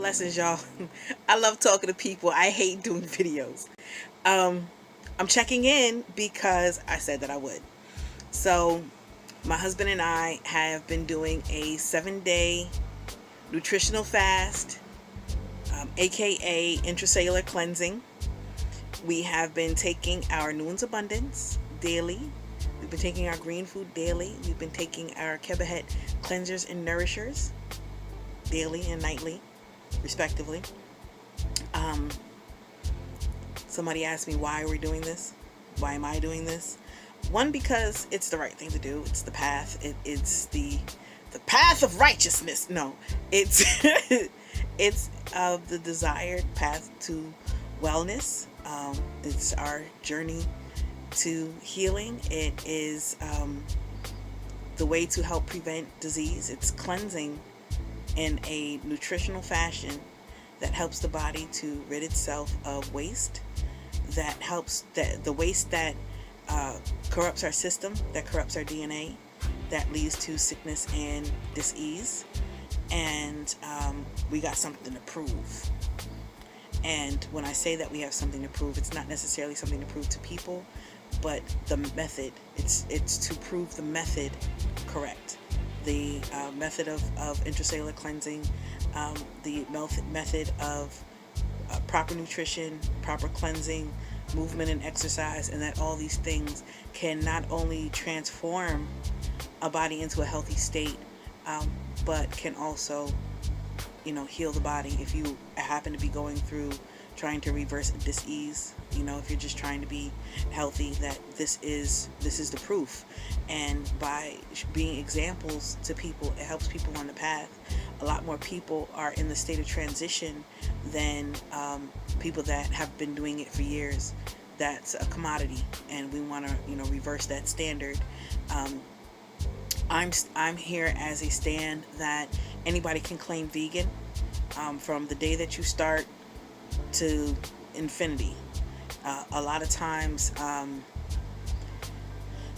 Blessings, y'all. I love talking to people. I hate doing videos. Um, I'm checking in because I said that I would. So, my husband and I have been doing a 7-day nutritional fast, aka intracellular cleansing. We have been taking our Noon's Abundance daily. We've been taking our green food daily. We've been taking our Kebahet cleansers and nourishers daily and nightly, respectively. Um, Somebody asked me why we're doing this. Why am I doing this? One, because it's the right thing to do. It's the path. It's the path of righteousness. No, it's it's the desired path to wellness. It's our journey to healing. It is the way to help prevent disease. It's cleansing in a nutritional fashion that helps the body to rid itself of waste, that helps the waste that corrupts our system, that corrupts our DNA, that leads to sickness and disease. And we got something to prove. And when I say that we have something to prove, it's not necessarily something to prove to people, but the method. It's to prove the method correct. The method of intracellular cleansing, the method of proper nutrition, proper cleansing, movement and exercise, and that all these things can not only transform a body into a healthy state, but can also, heal the body if you happen to be going through trying to reverse a disease. If you're just trying to be healthy, that this is the proof. And by being examples to people, it helps people on the path. A lot more people are in the state of transition than people that have been doing it for years. That's a commodity, and we want to reverse that standard. I'm here as a stand that anybody can claim vegan, from the day that you start to infinity. A lot of times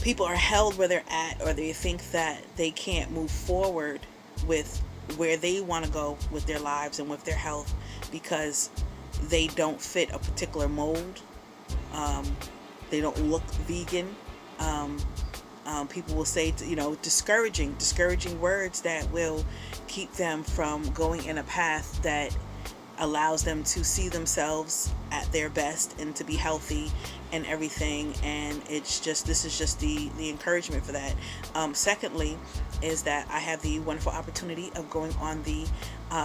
people are held where they're at, or they think that they can't move forward with where they want to go with their lives and with their health because they don't fit a particular mold. They don't look vegan. People will say, discouraging words that will keep them from going in a path that allows them to see themselves at their best and to be healthy and everything. And this is just the encouragement for that. Secondly, is that I have the wonderful opportunity of going on the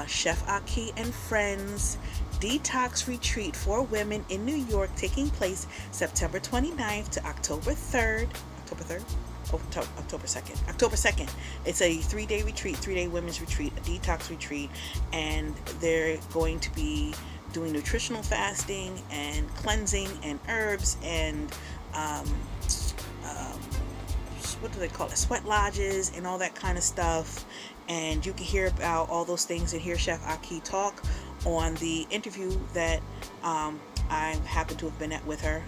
Chef Aki and Friends Detox Retreat for Women in New York, taking place September 29th to October 3rd. October 2nd. It's a 3-day retreat, 3-day women's retreat, a detox retreat, and they're going to be doing nutritional fasting and cleansing and herbs and what do they call it? Sweat lodges and all that kind of stuff. And you can hear about all those things and hear Chef Aki talk on the interview that I happen to have been at with her,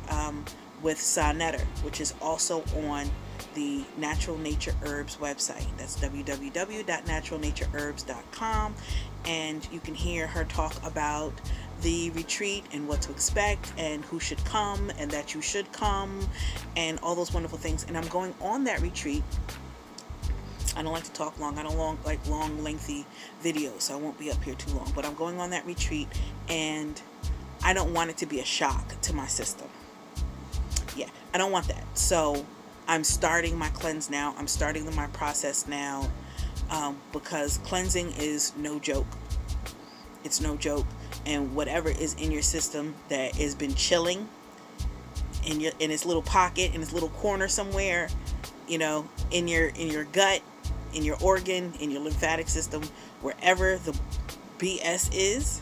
with Sa Netter, which is also on the Natural Nature Herbs website. That's www.naturalnatureherbs.com, and you can hear her talk about the retreat and what to expect and who should come and that you should come and all those wonderful things. And I'm going on that retreat. I don't like to talk long. I don't like long, lengthy videos, so I won't be up here too long. But I'm going on that retreat, and I don't want it to be a shock to my system. Yeah, I don't want that. So I'm starting my cleanse now. I'm starting my process now, because cleansing is no joke. It's no joke. And whatever is in your system that has been chilling in its little pocket, in its little corner somewhere, in your gut, in your organ, in your lymphatic system, wherever the BS is,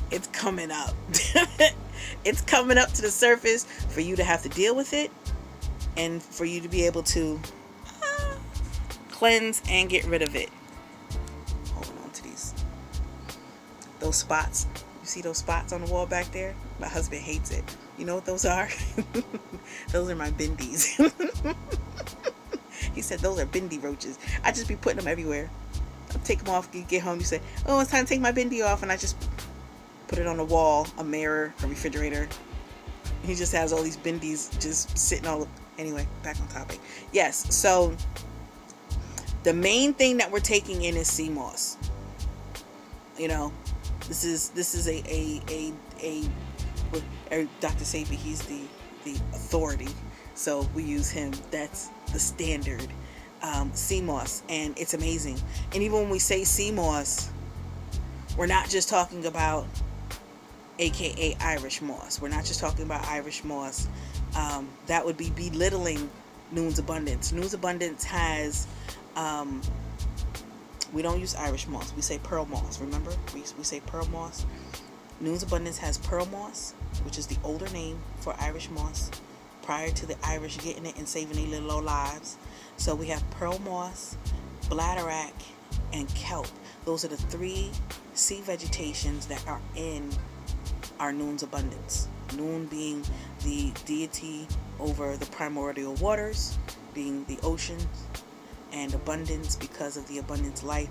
it's coming up. It's coming up to the surface for you to have to deal with it, and for you to be able to cleanse and get rid of it. Holding on to those spots. You see those spots on the wall back there? My husband hates it. You know what those are? Those are my bindies. He said those are bindi roaches. I just be putting them everywhere. I'll take them off. You get home, you say, oh, it's time to take my bindi off. And I just put it on the wall, a mirror, a refrigerator. He just has all these bindis just sitting all. Anyway, back on topic. Yes, so the main thing that we're taking in is sea moss. You know, this is a Dr. Sabi, he's the authority, so we use him. That's the standard. Sea moss, and it's amazing. And even when we say sea moss, we're not just talking about aka Irish moss. We're not just talking about Irish moss. That would be belittling Noon's Abundance. Noon's Abundance has, we don't use Irish moss. We say pearl moss. Remember? We say pearl moss. Noon's Abundance has pearl moss, which is the older name for Irish moss, prior to the Irish getting it and saving their little old lives. So we have pearl moss, bladderwrack, and kelp. Those are the 3 sea vegetations that are in our Noon's Abundance. Noon being the deity over the primordial waters, being the oceans, and abundance because of the abundance life,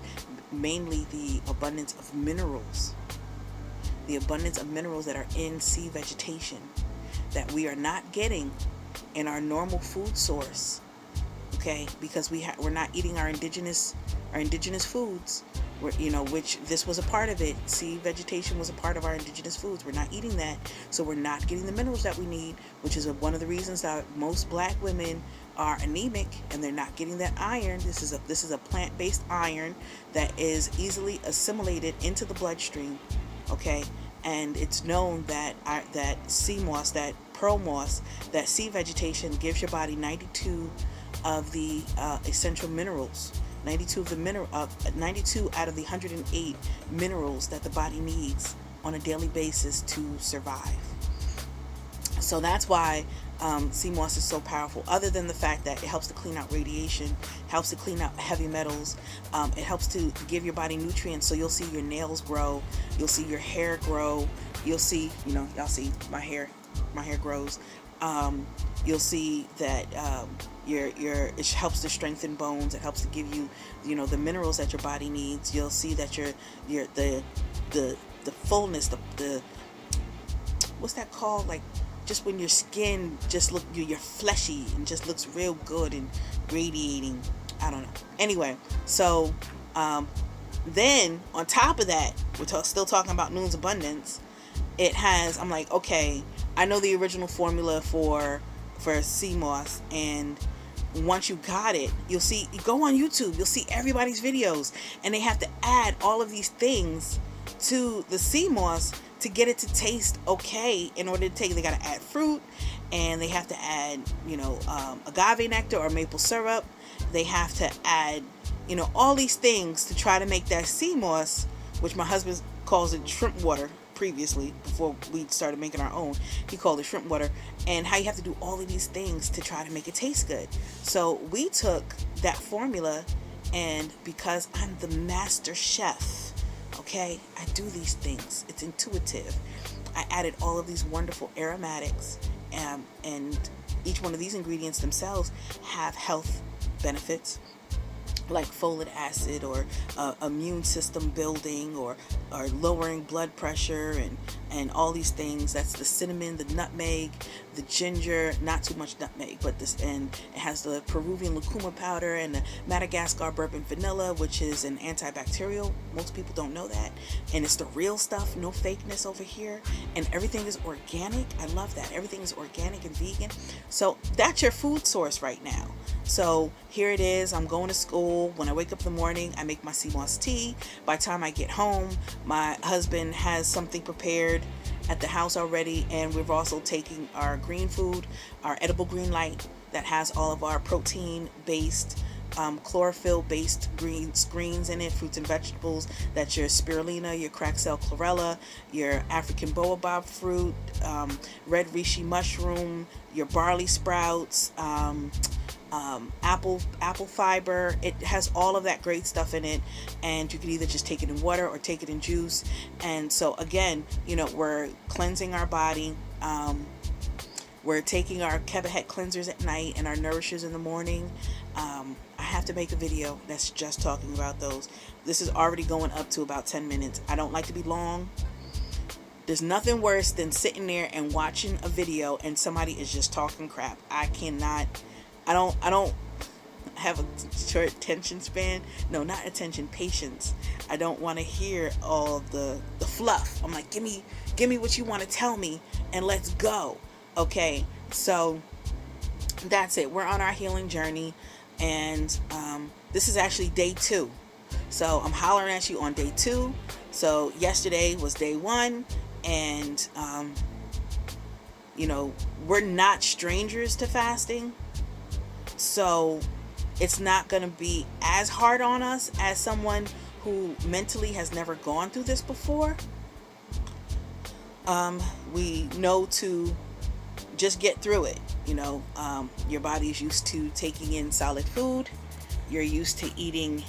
mainly the abundance of minerals. The abundance of minerals that are in sea vegetation that we are not getting in our normal food source. Okay, because we're not eating our indigenous foods. Which this was a part of it. Sea vegetation was a part of our indigenous foods. We're not eating that, so we're not getting the minerals that we need, which is one of the reasons that most black women are anemic and they're not getting that iron. This is a plant-based iron that is easily assimilated into the bloodstream. Okay, and it's known that that sea moss, that pearl moss, that sea vegetation gives your body 92 of the essential minerals. 92 out of the 108 minerals that the body needs on a daily basis to survive. So that's why sea moss is so powerful. Other than the fact that it helps to clean out radiation, helps to clean out heavy metals, it helps to give your body nutrients. So you'll see your nails grow, you'll see your hair grow, you'll see, y'all see my hair grows. You'll see that it helps to strengthen bones. It helps to give you, the minerals that your body needs. You'll see that the fullness, the what's that called? Like, just when your skin you're fleshy and just looks real good and radiating. I don't know. Anyway, so then on top of that, we're still talking about Noon's Abundance. It has, I'm like, okay, I know the original formula for sea moss, and once you got it, you go on YouTube, you'll see everybody's videos, and they have to add all of these things to the sea moss to get it to taste okay. In order to take, they got to add fruit, and they have to add, agave nectar or maple syrup. They have to add, all these things to try to make that sea moss, which my husband calls it shrimp water. Previously, before we started making our own, he called it shrimp water, and how you have to do all of these things to try to make it taste good. So we took that formula, and because I'm the master chef, okay, I do these things. It's intuitive. I added all of these wonderful aromatics, and each one of these ingredients themselves have health benefits, like folic acid, or immune system building, or lowering blood pressure, and all these things. That's the cinnamon, the nutmeg, the ginger, not too much nutmeg, but and it has the Peruvian lucuma powder and the Madagascar bourbon vanilla, which is an antibacterial. Most people don't know that, and it's the real stuff, no fakeness over here, and everything is organic. I love that. Everything is organic and vegan. So that's your food source right now. So here it is. I'm going to school. When I wake up in the morning, I make my sea moss tea. By the time I get home, my husband has something prepared at the house already, and we're also taking our green food, our edible green light that has all of our protein-based, chlorophyll-based greens in it, fruits and vegetables. That's your spirulina, your cracked cell chlorella, your African baobab fruit, red reishi mushroom, your barley sprouts, apple fiber. It has all of that great stuff in it, and you can either just take it in water or take it in juice. And so again, we're cleansing our body. We're taking our Kebahet cleansers at night and our nourishers in the morning. I have to make a video that's just talking about those. This is already going up to about 10 minutes. I don't like to be long. There's nothing worse than sitting there and watching a video and somebody is just talking crap. I don't have a short attention span. No, not attention, patience. I don't want to hear all the fluff. I'm like, give me what you want to tell me and let's go. Okay, so that's it. We're on our healing journey, and this is actually day 2. So I'm hollering at you on day 2. So yesterday was day 1, and we're not strangers to fasting, so it's not going to be as hard on us as someone who mentally has never gone through this before. We know to just get through it. Your body's used to taking in solid food. You're used to eating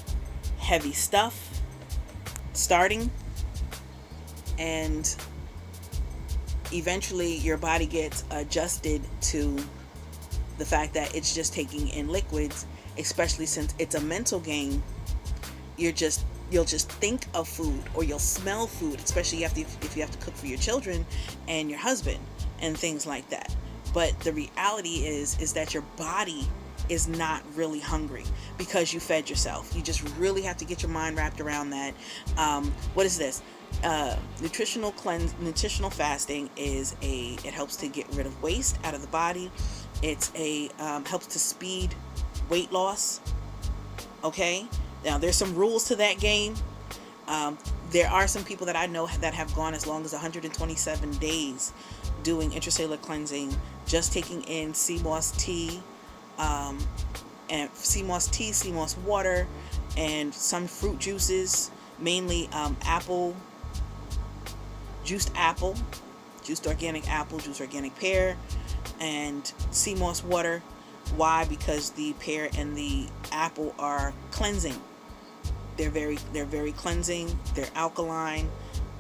heavy stuff starting, and eventually your body gets adjusted to the fact that it's just taking in liquids, especially since it's a mental game. You'll just think of food, or you'll smell food, especially if you have to cook for your children and your husband and things like that. But the reality is that your body is not really hungry because you fed yourself. You just really have to get your mind wrapped around that. What is this? Nutritional fasting it helps to get rid of waste out of the body. It's helps to speed weight loss. Okay, now there's some rules to that game. There are some people that I know that have gone as long as 127 days doing intracellular cleansing, just taking in sea moss tea, sea moss water, and some fruit juices, mainly juiced organic apple, juiced organic pear, and sea moss water. Why? Because the pear and the apple are cleansing. They're very cleansing. They're alkaline,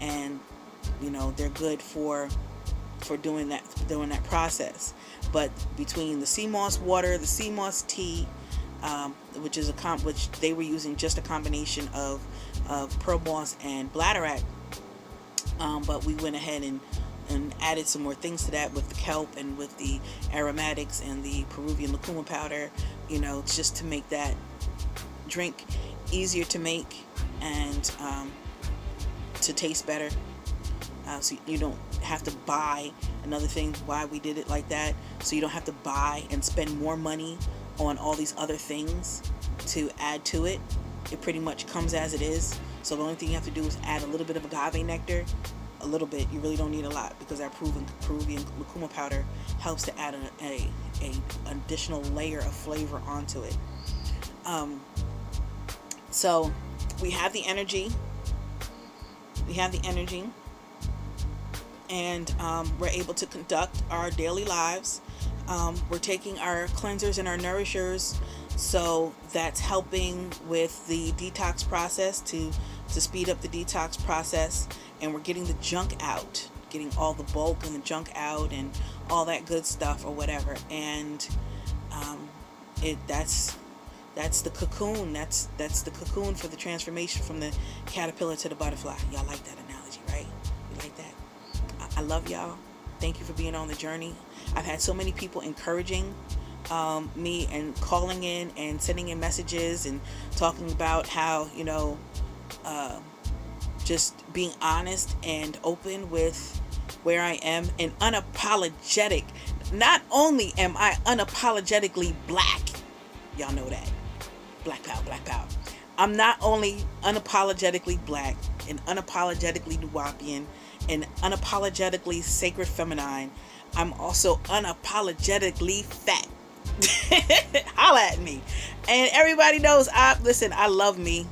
and they're good for doing that process. But between the sea moss water, the sea moss tea, which they were using just a combination of pearl moss and bladderwrack, but we went ahead and added some more things to that with the kelp and with the aromatics and the Peruvian lucuma powder, just to make that drink easier to make and to taste better. So you don't have to buy. Another thing why we did it like that, so you don't have to buy and spend more money on all these other things to add to it. It pretty much comes as it is. So the only thing you have to do is add a little bit of agave nectar, a little bit. You really don't need a lot, because that Peruvian lucuma powder helps to add a additional layer of flavor onto it. So we have the energy. And we're able to conduct our daily lives. We're taking our cleansers and our nourishers, so that's helping with the detox process to speed up the detox process, and we're getting the junk out, getting all the bulk and the junk out and all that good stuff or whatever. And that's the cocoon. That's the cocoon for the transformation from the caterpillar to the butterfly. Y'all like that analogy, right? You like that? I love y'all. Thank you for being on the journey. I've had so many people encouraging me and calling in and sending in messages and talking about how, just being honest and open with where I am and unapologetic. Not only am I unapologetically black, y'all know that. Black power. I'm not only unapologetically black and unapologetically Nuwapian and unapologetically sacred feminine, I'm also unapologetically fat. Holla at me. And everybody knows, I love me.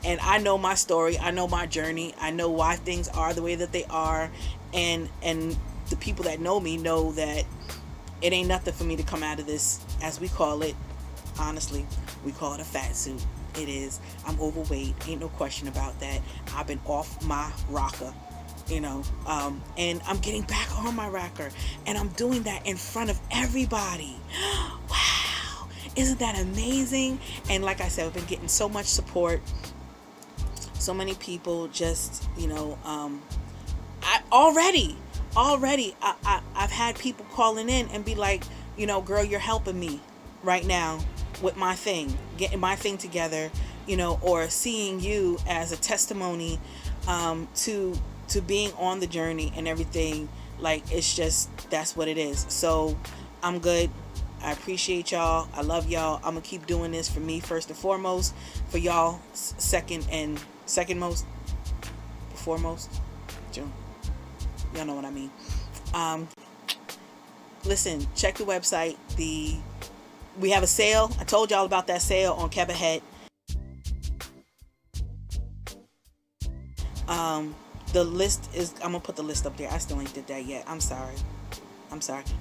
And I know my story. I know my journey. I know why things are the way that they are. And the people that know me know that it ain't nothing for me to come out of this, as we call it. Honestly, we call it a fat suit. It is. I'm overweight. Ain't no question about that. I've been off my rocker, and I'm getting back on my rocker, and I'm doing that in front of everybody. Wow. Isn't that amazing? And like I said, we've been getting so much support. So many people just, I've had people calling in and be like, girl, you're helping me right now with my thing, getting my thing together, or seeing you as a testimony to being on the journey and everything. Like, it's just, that's what it is. So I'm good. I appreciate y'all. I love y'all. I'm gonna keep doing this for me first and foremost, for y'all second most, foremost. Y'all know what I mean. Listen, check the website. We have a sale. I told y'all about that sale on Keba Head. The list is, I'm gonna put the list up there. I still ain't did that yet. I'm sorry.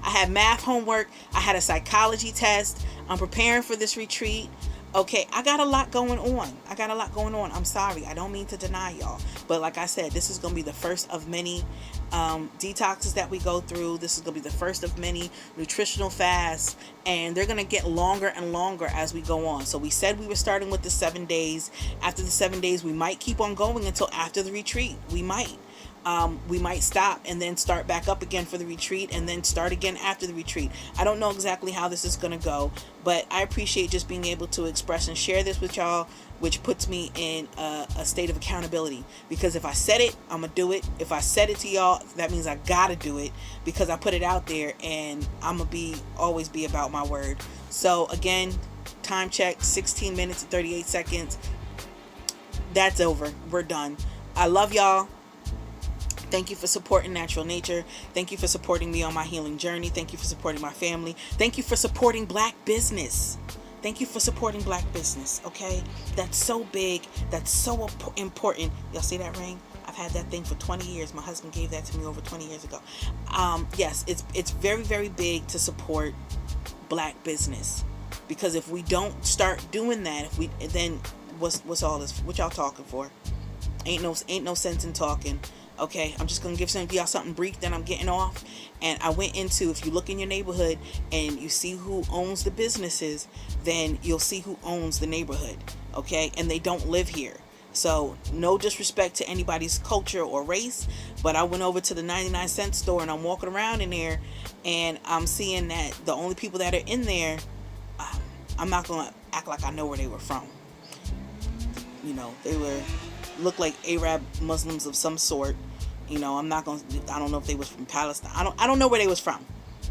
I had math homework. I had a psychology test. I'm preparing for this retreat. Okay, I got a lot going on. I'm sorry. I don't mean to deny y'all. But like I said, this is going to be the first of many detoxes that we go through. This is going to be the first of many nutritional fasts. And they're going to get longer and longer as we go on. So we said we were starting with the 7 days. After the 7 days, we might keep on going until after the retreat. We might stop and then start back up again for the retreat and then start again after the retreat. I don't know exactly how this is going to go, but I appreciate just being able to express and share this with y'all, which puts me in a state of accountability. Because if I said it, I'm going to do it. If I said it to y'all, that means I got to do it because I put it out there, and I'm going to always be about my word. So again, time check, 16 minutes and 38 seconds. That's over. We're done. I love y'all. Thank you for supporting Natural Nature. Thank you for supporting me on my healing journey. Thank you for supporting my family. Thank you for supporting Black business. Okay? That's so big. That's so important. Y'all see that ring? I've had that thing for 20 years. My husband gave that to me over 20 years ago. Yes, it's very, very big to support Black business. Because if we don't start doing that, then what's all this? What y'all talking for? Ain't no sense in talking. Okay, I'm just going to give y'all something brief, then I'm getting off. And I went into, if you look in your neighborhood and you see who owns the businesses, then you'll see who owns the neighborhood. Okay, and they don't live here. So no disrespect to anybody's culture or race, but I went over to the 99-cent store and I'm walking around in there and I'm seeing that the only people that are in there, I'm not going to act like I know where they were from. They look like Arab Muslims of some sort. I don't know if they was from Palestine. I don't know where they was from.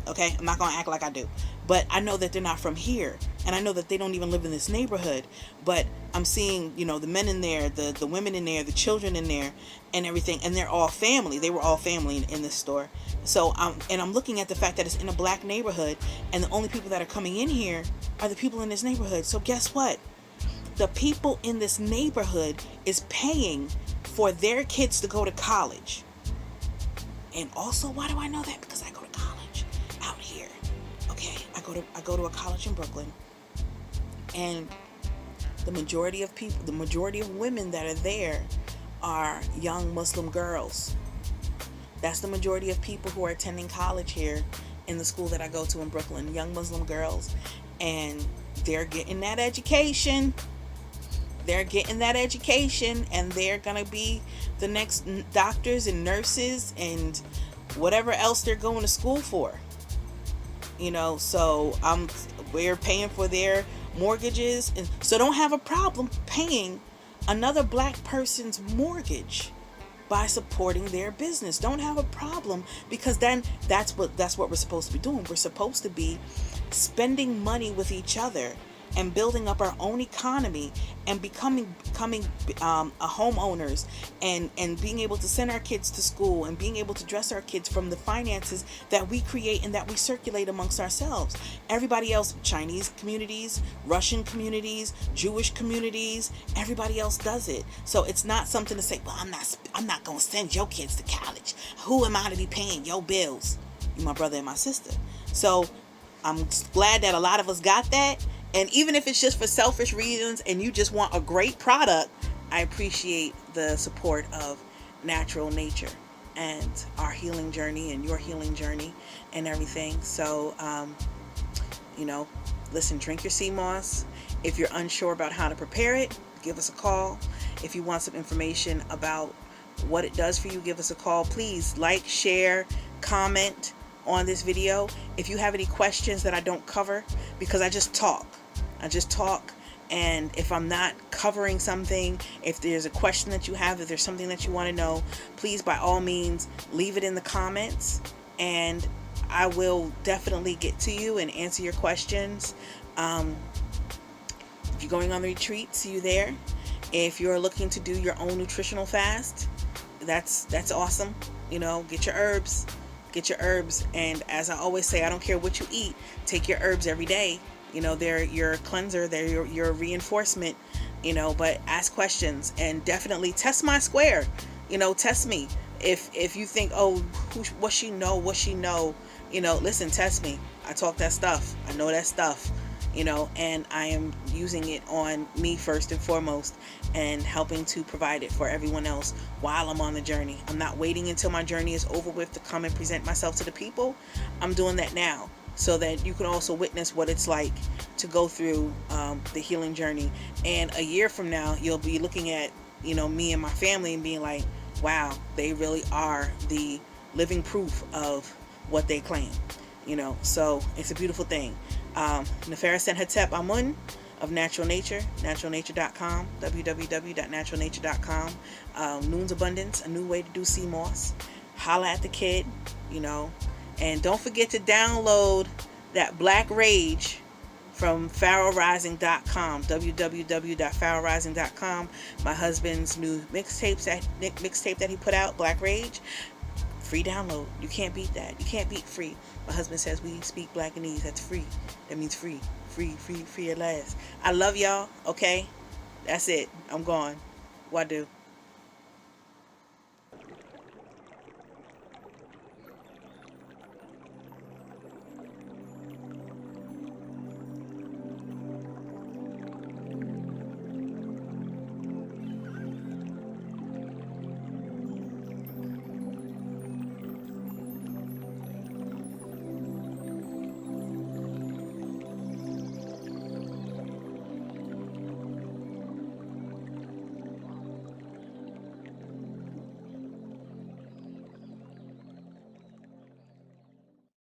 Okay, I'm not gonna act like I do, but I know that they're not from here, and I know that they don't even live in this neighborhood. But I'm seeing, the men in there, the women in there, the children in there, and everything, and they're all family. They were all family in this store. So I'm looking at the fact that it's in a Black neighborhood, and the only people that are coming in here are the people in this neighborhood. So guess what? The people in this neighborhood is paying for their kids to go to college. And also, why do I know that? Because I go to college out here. Okay, I go to a college in Brooklyn. And the majority of women that are there are young Muslim girls. That's the majority of people who are attending college here in the school that I go to in Brooklyn, young Muslim girls. And they're getting that education. And they're going to be the next doctors and nurses and whatever else they're going to school for. So we're paying for their mortgages, and so don't have a problem paying another Black person's mortgage by supporting their business. Don't have a problem, because then that's what we're supposed to be doing. We're supposed to be spending money with each other and building up our own economy and becoming homeowners and being able to send our kids to school and being able to dress our kids from the finances that we create and that we circulate amongst ourselves. Everybody else, Chinese communities, Russian communities, Jewish communities, everybody else does it. So it's not something to say, well, I'm not going to send your kids to college. Who am I to be paying your bills? You're my brother and my sister. So I'm glad that a lot of us got that. And even if it's just for selfish reasons and you just want a great product, I appreciate the support of Natural Nature and our healing journey and your healing journey and everything. So, Listen, drink your sea moss. If you're unsure about how to prepare it, give us a call. If you want some information about what it does for you, give us a call. Please like, share, comment on this video. If you have any questions that I don't cover, because I just talk, and if I'm not covering something, if there's a question that you have, if there's something that you want to know, please by all means leave it in the comments, and I will definitely get to you and answer your questions. If you're going on the retreat, see you there. If you're looking to do your own nutritional fast, that's awesome. You know, get your herbs. And as I always say, I don't care what you eat, take your herbs every day. You know, they're your cleanser, they're your reinforcement, you know, but ask questions and definitely test my square. You know, test me. If you think, oh, what she know, you know, listen, test me. I talk that stuff. I know that stuff, you know, and I am using it on me first and foremost, and helping to provide it for everyone else while I'm on the journey. I'm not waiting until my journey is over with to come and present myself to the people. I'm doing that now, so that you can also witness what it's like to go through the healing journey. And a year from now, you'll be looking at, you know, me and my family and being like, wow, they really are the living proof of what they claim. You know, so it's a beautiful thing. Neferra sent Hetep Amun of Natural Nature, naturalnature.com, www.naturalnature.com. Noon's Abundance, a new way to do sea moss. Holla at the kid, you know. And don't forget to download that Black Rage from pharaohrising.com, www.pharaohrising.com. My husband's new mixtape that he put out, Black Rage. Free download. You can't beat that. You can't beat free. My husband says we speak Blackanese. That's free. That means free. Free at last. I love y'all. Okay? That's it. I'm gone. Wadu.